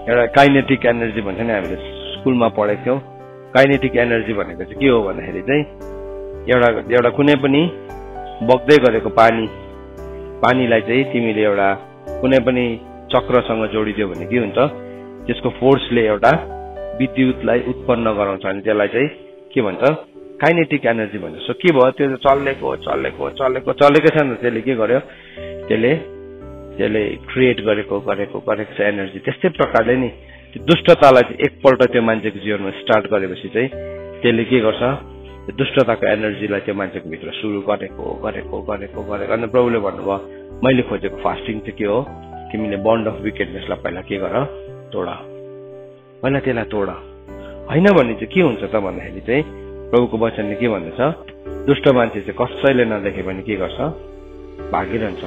एउटा काइनेटिक एनर्जी भन्छ नि, हामीले स्कुलमा पढेको थियौँ। काइनेटिक एनर्जी भनेको चाहिँ के हो भन्दाखेरि चाहिँ एउटा कुनै पनि बग्दै गरेको पानीलाई चाहिँ तिमीले एउटा कुनै पनि चक्रसँग जोडिदियो भने के हुन्छ, त्यसको फोर्सले एउटा विद्युतलाई उत्पन्न गराउँछ। अनि त्यसलाई चाहिँ के भन्छ, काइनेटिक एनर्जी भन्छ। सो के भयो, त्यो चलेको छैन, त्यसले के गर्यो, त्यसले क्रिएट गरेको छ एनर्जी। त्यस्तै प्रकारले नि त्यो दुष्टतालाई चाहिँ एकपल्ट त्यो मान्छेको जीवनमा स्टार्ट गरेपछि चाहिँ त्यसले के गर्छ, त्यो दुष्टताको एनर्जीलाई त्यो मान्छेको भित्र सुरु गरेको। अनि प्रभुले भन्नुभयो, मैले खोजेको फास्टिङ चाहिँ के हो, तिमीले बन्ड अफ विकेडनेसलाई पहिला के गर, तोड, पहिला त्यसलाई तोड। होइन भने चाहिँ के हुन्छ त भन्दाखेरि चाहिँ प्रभुको वचनले के भन्दैछ, दुष्ट मान्छे चाहिँ कसैले नदेखे भने के गर्छ, भागिरहन्छ।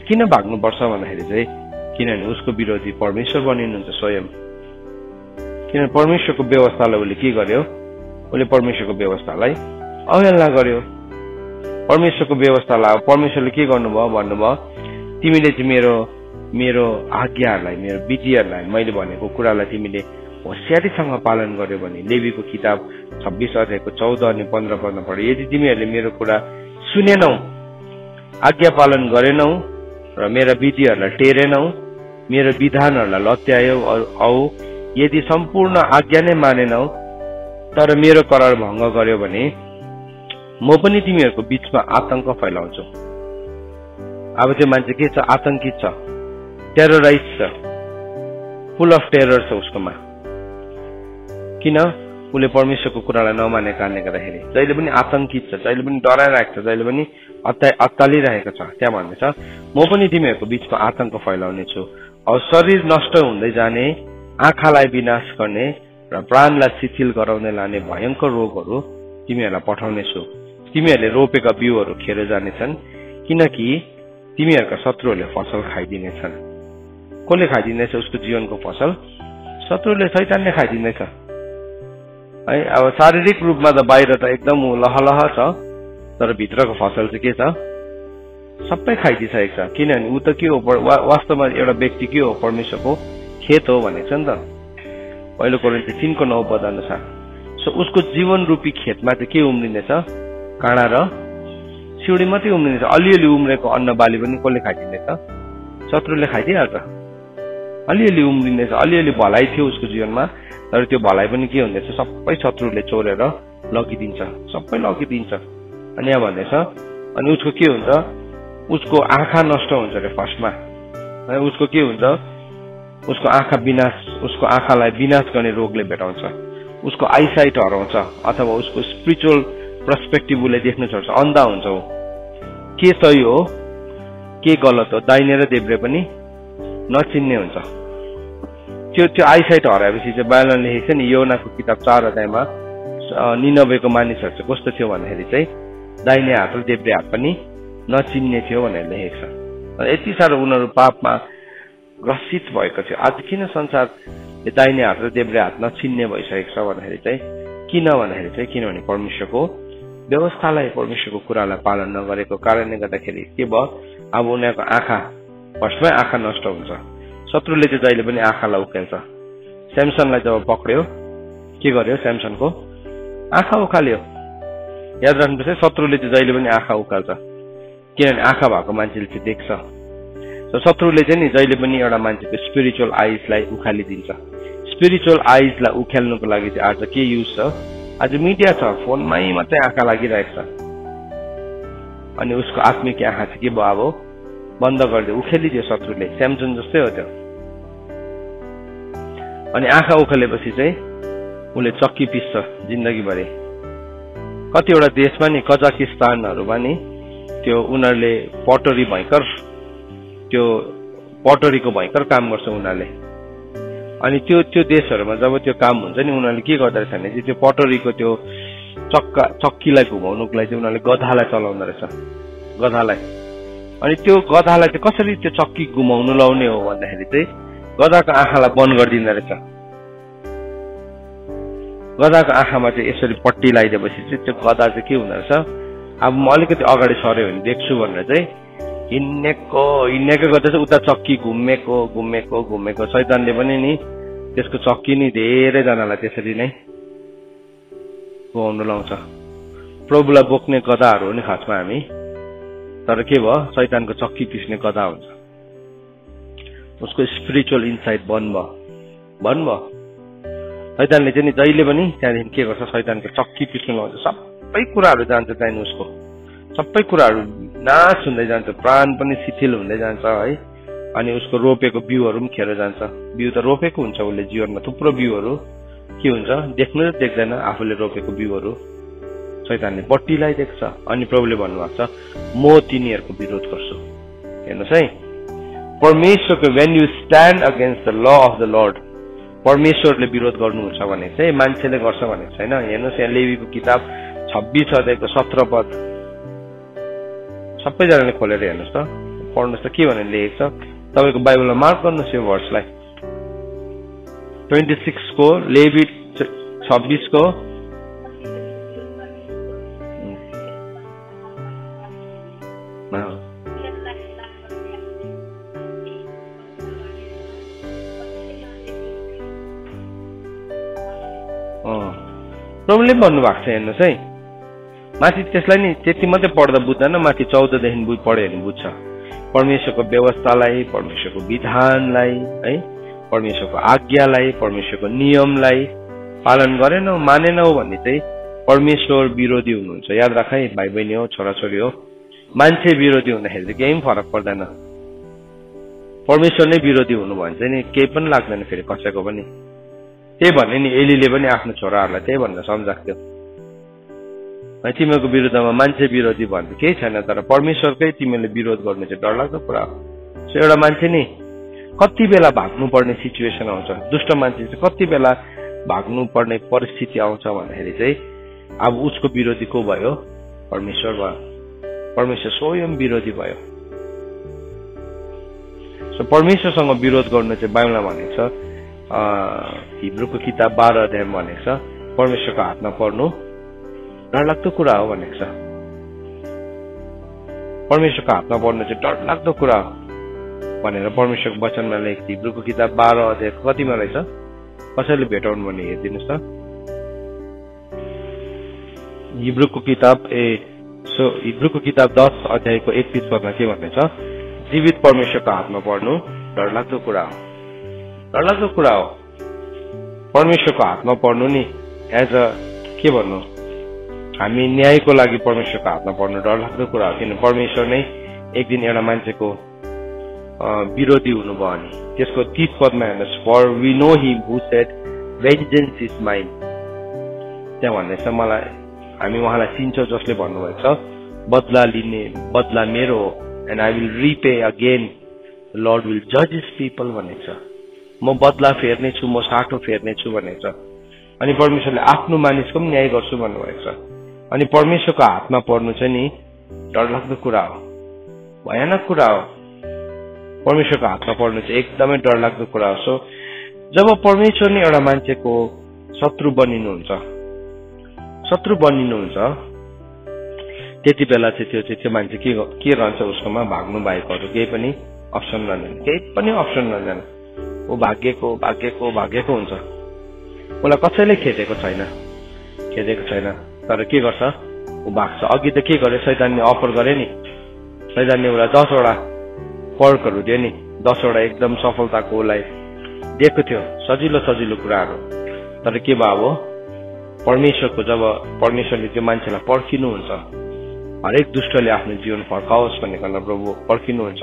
किन भाग्नुपर्छ भन्दाखेरि चाहिँ किनभने उसको विरोधी परमेश्वर बनिनुहुन्छ स्वयं। किनभने परमेश्वरको व्यवस्थालाई उसले के गर्यो, उसले परमेश्वरको व्यवस्थालाई अवहेलना गर्यो। परमेश्वरको व्यवस्थालाई परमेश्वरले के गर्नुभयो भन्नुभयो, तिमीले चाहिँ मेरो आज्ञाहरूलाई, मेरो विधिहरूलाई, मैले भनेको कुरालाई तिमीले होसियारीसँग पालन गर्यो भने, लेवीको किताब 26 अध्यायको 14 अनि 15 पढ्न पढ्यो, यदि तिमीहरूले मेरो कुरा सुनेनौ, आज्ञा पालन गरेनौ र मेरा विधिहरूलाई टेरेनौ, मेरो विधानहरूलाई लत्यायौ औ यदि सम्पूर्ण आज्ञा नै मानेनौ तर मेरो करार भङ्ग गर्यो भने म पनि तिमीहरूको बीचमा आतंक फैलाउँछु। अब त्यो मान्छे के छ, आतंकित छ, टेरराइज छ, फुल अफ टेरर छ उसकोमा। किन, उसले परमेश्वरको कुरालाई नमाने कारणले गर्दाखेरि जहिले पनि आतंकित छ, जहिले पनि डराइरहेको छ, जहिले पनि अत्तालिरहेको छ। त्यहाँ भन्दैछ, म पनि तिमीहरूको बीचमा आतंक फैलाउने छु औ शरीर नष्ट हुँदै जाने, आँखालाई विनाश गर्ने र प्राणलाई शिथिल गराउने लाने भयंकर रोगहरू तिमीहरूलाई पठाउने छु। तिमीहरूले रोपेका बिउहरू खेर जानेछन्, किनकि तिमीहरूका शत्रुहरूले फसल खाइदिनेछन्। कसले खाइदिनेछ उसको जीवनको फसल? शत्रुले, शैतानले खाइदिनेछ है। अब शारीरिक रूपमा त बाहिर त एकदम लहलह छ, तर भित्रको फसल चाहिँ के छ, सबै खाइदिइसकेको छ। किनभने ऊ त के हो, वास्तवमा एउटा व्यक्ति के हो, परमेश्वरको खेत हो भनेको छ नि त, पहिलो कोरिन्थी 3:9 पद अनुसार। सो उसको जीवन रूपी खेतमा चाहिँ के उम्रिनेछ, काँडा र सिउडी मात्रै उम्रिनेछ। अलिअलि उम्रेको अन्न बाली पनि कसले खाइदिनेछ, शत्रुले खाइदिइहाल्छ। अलिअलि उम्रिनेछ, अलिअलि भलाइ थियो उसको जीवनमा, तर त्यो भलाइ पनि के हुँदैछ, सबै शत्रुले चोरेर लगिदिन्छ, सबै लगिदिन्छ। अनि यहाँ भन्दैछ, अनि उसको के हुन्छ, उसको आँखा नष्ट हुन्छ अरे फर्स्टमा है। उसको के हुन्छ, उसको आँखा विनाश, उसको आँखालाई विनाश गर्ने रोगले भेटाउँछ, उसको आइसाइट हराउँछ, अथवा उसको स्पिरिचुअल पर्सपेक्टिभ उसले देख्न छोड्छ, अन्धा हुन्छ। ऊ के सही हो के गलत हो, दाहिने र देब्रे पनि नचिन्ने हुन्छ। त्यो आइसाइट हराएपछि चाहिँ बाइबलले लेखेको छ नि, योनाको किताब 4 अध्यायमा निनवेको मानिसहरू चाहिँ कस्तो थियो भन्दाखेरि चाहिँ दाहिने हात र देब्रे हात पनि नचिन्ने थियो भनेर लेखेको छ। यति साह्रो उनीहरू पापमा ग्रसित भएको थियो। आज किन संसारले दाहिने हात र देब्रे हात नचिन्ने भइसकेको छ भन्दाखेरि चाहिँ किनभने परमेश्वरको व्यवस्थालाई, परमेश्वरको कुरालाई पालन नगरेको कारणले गर्दाखेरि के भयो, अब उनीहरूको आँखा फर्स्टमै आँखा नष्ट हुन्छ। शत्रुले चाहिँ जहिले पनि आँखालाई उकेल्छ। स्यामसनलाई जब पक्रियो के गर्यो, स्यामसनको आँखा उखाल्यो। याद राख्नुपर्छ, शत्रुले चाहिँ जहिले पनि आँखा उकाल्छ, किनभने आँखा भएको मान्छेले चाहिँ देख्छ। शत्रुले चाहिँ नि जहिले पनि एउटा मान्छेको स्पिरिचुअल आइजलाई उखालिदिन्छ। स्पिरिचुअल आइजलाई उखाल्नुको लागि चाहिँ आज के युज छ, आज मिडिया छ, फोनमै मात्रै आँखा लागिरहेको छ। अनि उसको आत्मिक आँखा चाहिँ के भयो, अब बन्द गरिदियो, उखेलिदियो शत्रुले। स्यामसन जस्तै हो त्यो। अनि आँखा उखेलेपछि चाहिँ उसले चक्की पिस्छ जिन्दगीभरि। कतिवटा देशमा नि, कजाकिस्तानहरूमा नि त्यो उनीहरूले पटरी भयंकर त्यो पटरीको भयंकर काम गर्छ उनीहरूले। अनि त्यो देशहरुमा जब त्यो काम हुन्छ नि उनीहरूले के गर्दै रहेछ भने त्यो पटरीको त्यो चक्कीलाई घुमाउनुको लागि चाहिँ उनीहरूले गधालाई चलाउँदै रहेछ, गधालाई। अनि त्यो गधालाई चाहिँ कसरी त्यो चक्की घुमाउनु लाउने हो भन्दाखेरि चाहिँ गधाको आँखालाई बन्द गरिदिँदो रहेछ। गधाको आँखामा चाहिँ यसरी पट्टी लगाइदिएपछि चाहिँ त्यो गधा चाहिँ के हुँदो रहेछ, अब म अलिकति अगाडि सर्यो भने देख्छु भनेर चाहिँ हिँडेको गर्दा चाहिँ उता चक्की घुमेको शैतानले पनि नि त्यसको चक्की नि धेरैजनालाई त्यसरी नै घुमाउनु लाउँछ। प्रभुलाई बोक्ने गधाहरू हो नि खासमा हामी, तर के भयो शैतानको चक्की पिस्ने गधा हुन्छ। उसको स्पिरिचुअल इन्साइट बन्द भयो। शैतानले चाहिँ नि जहिले पनि त्यहाँदेखि के गर्छ, शैतानको चक्की पिस्नु लाउँछ। सबै कुराहरू जान्छ त्यहाँदेखि, उसको सबै कुराहरू नाश हुँदै जान्छ, प्राण पनि शिथिल हुँदै जान्छ है। अनि उसको रोपेको बिउहरू पनि खेर जान्छ। बिउ त रोपेको हुन्छ उसले जीवनमा, थुप्रो बिउहरू के हुन्छ देख्नु र देख्दैन आफूले रोपेको बिउहरू शैतानले बट्टीलाई देख्छ। अनि प्रभुले भन्नुभएको छ म तिनीहरूको विरोध गर्छु। हेर्नुहोस् है, परमेश्वरको when you stand against the law of the Lord, परमेश्वरले विरोध गर्नुहुन्छ भने चाहिँ मान्छेले गर्छ भनेको छैन। हेर्नुहोस् यहाँ लेवीको किताब 26 अध्यायको 17 पद सबैजनाले खोलेर हेर्नुहोस् त, पढ्नुहोस् त के भनेर लेखेको छ तपाईको बाइबलमा। मार्क गर्नुहोस् यो भर्सलाई, 26 को लेवी 26 को प्रभुले भन्नुभएको छ। हेर्नुहोस् है, माथि त्यसलाई नि त्यति मात्रै पढ्दा बुझ्दैन, माथि 14 देखि पढ्यो भने बुझ्छ। परमेश्वरको व्यवस्थालाई, परमेश्वरको विधानलाई है, परमेश्वरको आज्ञालाई, परमेश्वरको नियमलाई पालन गरेनौ मानेनौ भने चाहिँ परमेश्वर विरोधी हुनुहुन्छ। याद राख है भाइ बहिनी हो, छोराछोरी हो, मान्छे विरोधी हुँदाखेरि चाहिँ केही फरक पर्दैन। परमेश्वर नै विरोधी हुनु भने चाहिँ नि केही पनि लाग्दैन फेरि कसैको पनि। त्यही भन्ने नि एलीले पनि आफ्नो छोराहरूलाई त्यही भनेर सम्झाएको थियो, तिमीहरूको विरुद्धमा मान्छे विरोधी भन्ने केही छैन, तर परमेश्वरकै तिमीले विरोध गर्नु चाहिँ डरलाग्दो कुरा हो। सो एउटा मान्छे नि कति बेला भाग्नु पर्ने सिचुएसन आउँछ, दुष्ट मान्छे चाहिँ कति बेला भाग्नु पर्ने परिस्थिति आउँछ भन्दाखेरि चाहिँ अब उसको विरोधी को भयो, परमेश्वर भयो। परमेश्वर स्वयं विरोधी भयो। सो परमेश्वरसँग विरोध गर्नु चाहिँ बाइबलमा भनेको छ, हिब्रूको किताब 12 अध्यायमा भनेको छ परमेश्वरको हातमा पर्नु डरलाग्दो कुरा हो भनेको छ। परमेश्वरको हातमा पर्नु चाहिँ डरलाग्दो कुरा हो भनेर परमेश्वरको वचनमा लेखेको। हिब्रूको किताब 12 अध्यायको कतिमा रहेछ, कसैले भेटाउनु भने हेरिदिनुहोस् त। हिब्रूको किताब 10 अध्यायको 31 पदमा के भन्ने छ, जीवित परमेश्वरको हातमा पर्नु डरलाग्दो कुरा हो। डरलाग्दो कुरा हो परमेश्वरको हातमा पर्नु नि। एज अ के भन्नु, हामी न्यायको लागि परमेश्वरको हातमा पर्नु डरलाग्दो कुरा हो। किन परमेश्वर नै एक दिन एउटा मान्छेको विरोधी हुनुभयो अनि त्यसको 30 पदमा हेर्नुहोस्, for we know him who said vengeance is mine. त्यहाँ भन्दैछ मलाई, हामी उहाँलाई चिन्छौँ जसले भन्नुभएको छ बदला मेरो हो, and I will repay again, lord will जज हिज पिपल भनेको छ। म बदला फेर्ने छु, म साटो फेर्ने छु भनेको छ। अनि परमेश्वरले आफ्नो मानिसको पनि न्याय गर्छु भन्नुभएको छ। अनि परमेश्वरको हातमा पर्नु चाहिँ नि डरलाग्दो कुरा हो, भयानक कुरा हो। परमेश्वरको हातमा पर्नु चाहिँ एकदमै डरलाग्दो कुरा हो। सो जब परमेश्वर नै एउटा मान्छेको शत्रु बनिनुहुन्छ त्यति बेला चाहिँ त्यो मान्छे के रहन्छ उसकोमा, भाग्नु बाहेक अरू केही पनि अप्सन रहँदैन। ऊ भाग्यको हुन्छ। उसलाई कसैले खेदेको छैन, तर के गर्छ, ऊ भाग्छ। अघि त के गरे, शैतानले अफर गरे नि, शैतानले उसलाई 10 वटा पर्कहरू दियो नि, 10 वटा एकदम सफलताको उसलाई दिएको थियो, सजिलो कुराहरू। तर के भयो, परमेश्वरको जब परमेश्वरले त्यो मान्छेलाई पर्खिनुहुन्छ, हरेक दुष्टले आफ्नो जीवन फर्काओस् भन्ने गर्न प्रभु पर्खिनुहुन्छ।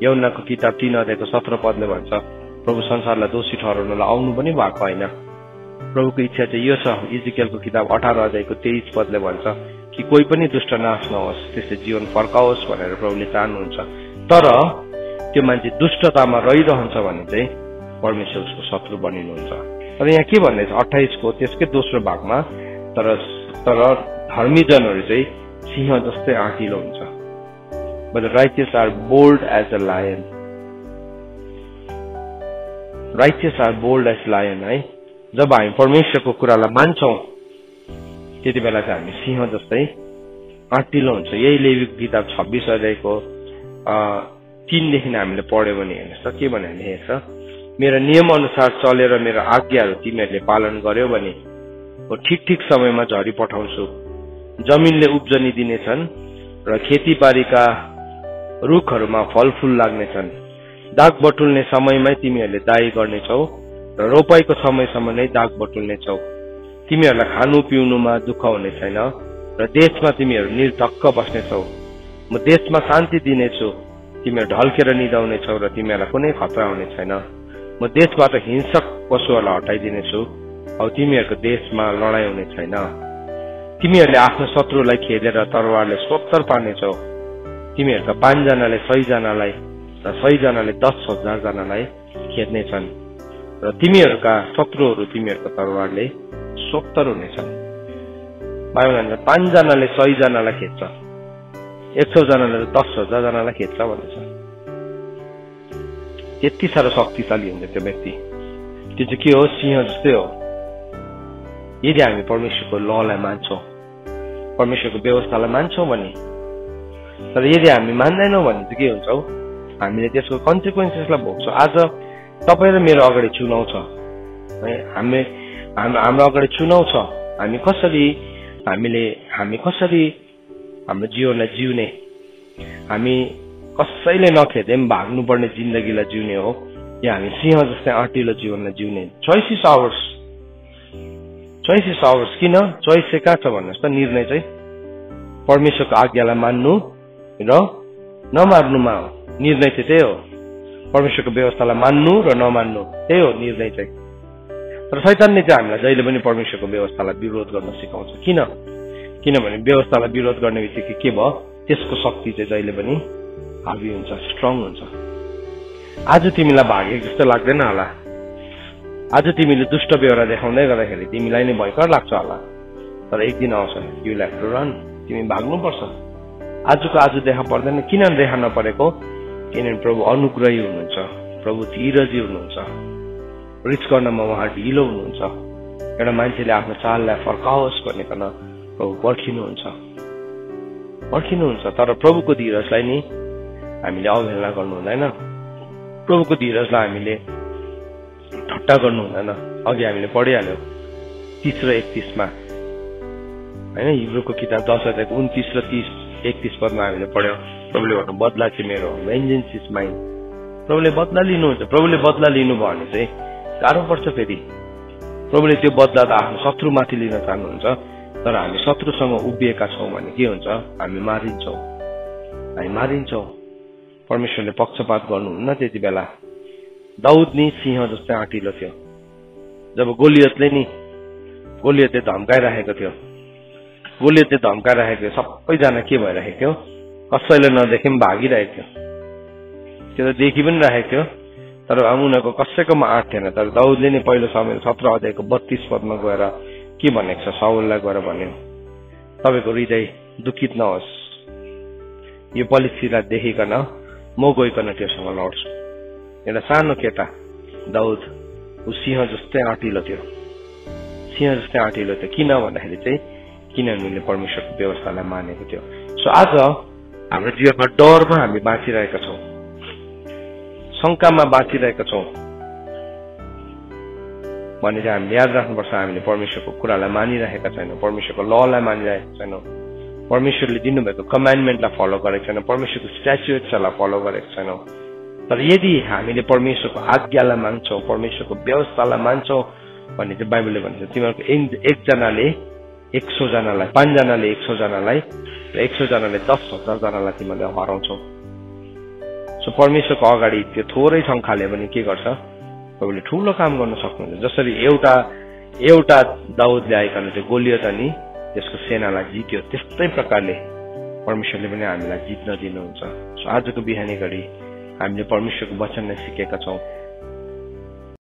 यूहन्नाको किताब 3 अध्यायको 17 पदले भन्छ, प्रभु संसारलाई दोषी ठहराउनलाई आउनु पनि भएको होइन। प्रभुको इच्छा चाहिँ यो छ। इजिकेलको किताब 18 अध्यायको 23 पदले भन्छ, कि कोही पनि दुष्ट नाश नहोस्, त्यसले जीवन फर्काओस् भनेर प्रभुले चाहनुहुन्छ। तर त्यो मान्छे दुष्टतामा रहिरहन्छ भने चाहिँ परमेश्वर उसको शत्रु बनिनुहुन्छ। तर यहाँ के भन्दैछ 28 को त्यसकै दोस्रो भागमा, तर धर्मीजनहरू चाहिँ सिंह जस्तै आँटिलो हुन्छ। But the righteous are bold as a lion. Righteous are bold as lion, है। जब हामी परमेश्वरको कुरालाई मान्छौं त्यति बेला चाहिँ हामी सिंह जस्तै आँटिलो हुन्छ। यही लेवीको किताब 26 अध्यायको 3 देखि हामीले पढ्यो भने हेर्नुहोस् के भने लेखेको छ, मेरो नियम अनुसार चलेर मेरो आज्ञाहरू तिमीहरूले पालन गर्यो भने म ठिक समयमा झरी पठाउँछु, जमिनले उब्जनी दिनेछन् र खेतीबारीका रुखहरूमा फलफूल लाग्नेछन्। दाग बटुल्ने समयमै तिमीहरूले दाई गर्नेछौ र रोपाईको समयसम्म नै दाग बटुल्नेछौ। तिमीहरूलाई खानु पिउनुमा दुःख हुने छैन र देशमा तिमीहरू निर्धक्क बस्नेछौ। म देशमा शान्ति दिनेछु, तिमीहरू ढल्केर निदाउनेछौ र तिमीहरूलाई कुनै खतरा हुने छैन। म देशबाट हिंसक पशुहरूलाई हटाइदिनेछु औ तिमीहरूको देशमा लडाईँ हुने छैन। तिमीहरूले आफ्नो शत्रुलाई खेदेर तरवारले 70 पार्नेछौ। तिमीहरूका 5 जनाले 100 जनालाई र 100 जनाले 10,000 जनालाई खेद्नेछन् र तिमीहरूका शत्रुहरू तिमीहरूको तरवारले 70 हुनेछन्। बाइबलले 5 जनाले 100 जनालाई खेद्छ, 100 जनाले 10,000 जनालाई खेद्छ भन्छ। यति साह्रो शक्तिशाली हुन्छ त्यो व्यक्ति। त्यो चाहिँ के हो? सिंह जस्तै हो। यदि हामी परमेश्वरको ललाई मान्छौं, परमेश्वरको व्यवस्थालाई मान्छौं भने। तर यदि हामी मान्दैनौं भने चाहिँ के हुन्छ? हामीले त्यसको कन्सिक्वेन्सेसलाई भोग्छौं। आज तपाई र मेरो अगाडि चुनाव छ है, हाम्रो अगाडि चुनाव छ। हामी कसरी हाम्रो जीवनलाई जिउने, हामी कसैले नखेदे पनि भाग्नुपर्ने जिन्दगीलाई जिउने हो या हामी सिंह जस्तै आँटिलो जीवनलाई जिउने। Choice is ours. किन चोइस चाहिँ कहाँ छ भन्नुहोस् त? निर्णय चाहिँ परमेश्वरको आज्ञालाई मान्नु र नमान्नुमा हो। निर्णय चाहिँ त्यही हो। परमेश्वरको व्यवस्थालाई मान्नु र नमान्नु, त्यही हो निर्णय चाहिँ। तर शैतानले चाहिँ हामीलाई जहिले पनि परमेश्वरको व्यवस्थालाई विरोध गर्न सिकाउँछ। किनभने व्यवस्थालाई विरोध गर्ने बित्तिकै के भयो? त्यसको शक्ति चाहिँ जहिले पनि हावी हुन्छ, स्ट्रङ हुन्छ। आज तिमीलाई भागेको जस्तो लाग्दैन होला। आज तिमीले दुष्ट बेहोरा देखाउँदै गर्दाखेरि तिमीलाई नै भयंकर लाग्छ होला। तर एक दिन आउँछ, यु ह्याभ टु रन। तिमी भाग्नुपर्छ। आजको आज देखा पर्दैन। किन देखा नपरेको? किनभने प्रभु अनुग्रही हुनुहुन्छ, प्रभु धीरजी हुनुहुन्छ, रिच गर्नमा उहाँ ढिलो हुनुहुन्छ। एउटा मान्छेले आफ्नो चाललाई फर्काओस् भनेकन प्रभु पर्खिनुहुन्छ। तर प्रभुको धीरजलाई नि हामीले अवहेलना गर्नु हुँदैन। प्रभुको धीरजलाई हामीले ठट्टा गर्नु हुँदैन। अघि हामीले पढिहाल्यौं 30 र 31 मा हैन, हिब्रूको किताब 10 अध्यायको 29 र 31 पदमा हामीले पढ्यौं। प्रभुले भन्नु बदला चाहिँ मेरो, भेन्जेन्स इज माइन। प्रभुले बदला लिनुहुन्छ। प्रभुले बदला लिनु भयो भने चाहिँ गाह्रो पर्छ। फेरि प्रभुले त्यो बदला त आफ्नो शत्रुमाथि लिन चाहनुहुन्छ। तर हामी शत्रुसँग उभिएका छौं भने के हुन्छ? हामी मारिन्छौं। परमेश्वरले पक्षपात गर्नुहुन्न। त्यति बेला दाउद नि सिंह जस्तै आँटिलो थियो। जब गोलियतले धम्काइराखेको थियो, सबैजना के भइरहेको थियो? कसैले नदेखे पनि भागिरहेको थियो। त्यो त देखि पनि राखेको थियो, तर उनीहरूको कसैकोमा आँट थिएन। तर दाउदले नै पहिलो समय 17 अध्यायको 32 पदमा गएर के भनेको छ? साउललाई गएर भन्यो, तपाईको हृदय दुखित नहोस्, यो परिस्थितिलाई देखिकन म गइकन त्योसँग लड्छु। एउटा सानो केटा दाउद, ऊ सिंह जस्तै आँटिलो थियो। किन भन्दाखेरि चाहिँ किनभने उनले परमेश्वरको व्यवस्थालाई मानेको थियो। सो आज हाम्रो जीवनमा डरमा हामी बाँचिरहेका छौं, शंकामा बाँचिरहेका छौं भने चाहिँ हामीले याद राख्नुपर्छ, हामीले परमेश्वरको कुरालाई मानिरहेका छैनौं, परमेश्वरको ललाई मानिरहेका छैनौं, परमेश्वरले दिनुभएको कमान्डमेन्टलाई फलो गरेको छैनौं, परमेश्वरको स्ट्याच्युट्सहरूलाई फलो गरेको छैनौं। तर यदि हामीले परमेश्वरको आज्ञालाई मान्छौं, परमेश्वरको व्यवस्थालाई मान्छौं भने चाहिँ बाइबलले भन्छ तिमीहरूको 1 जनाले 100 जनालाई, 5 जनाले 100 जनालाई र 100 जनाले 10,000 जनालाई तिमीले हराउँछौ। सो परमेश्वरको अगाडि त्यो थोरै संख्याले पनि के गर्छ? प्रभुले ठूलो काम गर्न सक्नुहुन्छ। जसरी एउटा दाउदले आइकन त्यो गोलियत अनि त्यसको सेनालाई जित्यो, त्यस्तै प्रकारले परमेश्वरले पनि हामीलाई जित्न दिनुहुन्छ। सो आजको बिहानी घडी हामीले परमेश्वरको वचन नै सिकेका छौँ।